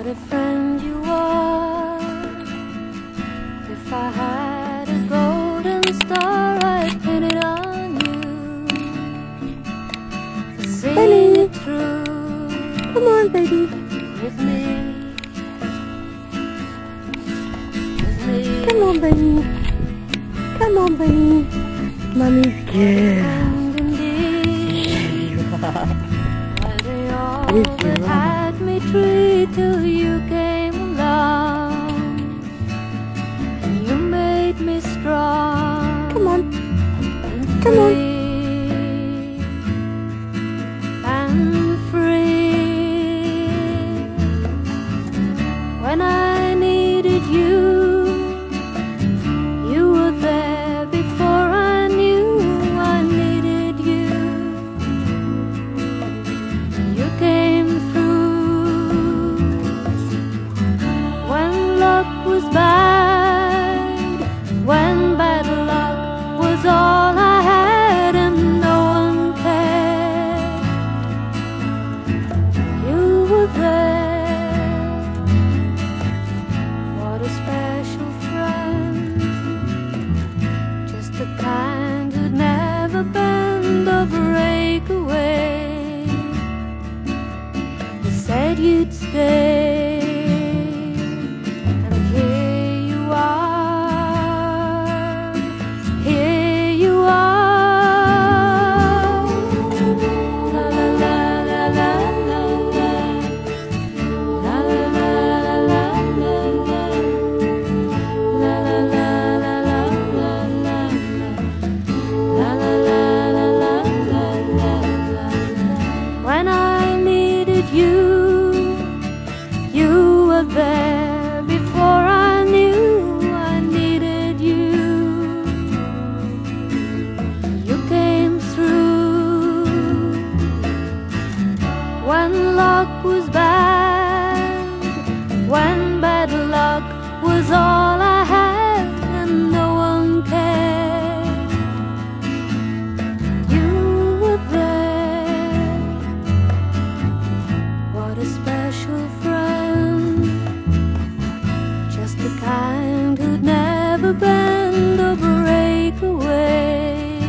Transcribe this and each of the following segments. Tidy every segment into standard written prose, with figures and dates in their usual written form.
What a friend you are. If I had a golden star, I'd pin it on you. See it through. Come on, baby. With me. Come on, baby. Come on, baby. Mommy's scared. They all but had me tree till you came along, and you made me strong. Come on. And Come on. And free. When I needed you, you were there before I knew I needed you. You came through when luck was bad, when bad luck was all I had and no one cared. You were there. What a special friend. Just the kind who'd never bend or break away. You said you'd stay, and here you are. Here you are. La la la la la la la. La la la la la la. La la la la la la la. La la la la la la la. When I needed you, you were there before I knew I needed you. You came through when luck was bad, when bad luck was all I had and no one cared. You were there. What a special friend. Just the kind who'd never bend or break away.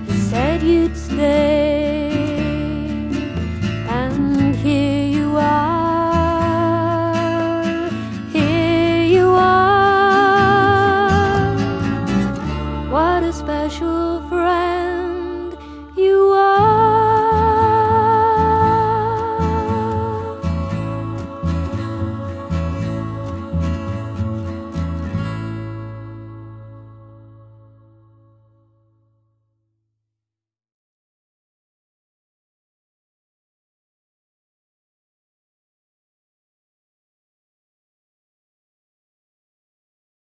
You said you'd stay, and here you are. Here you are. What a special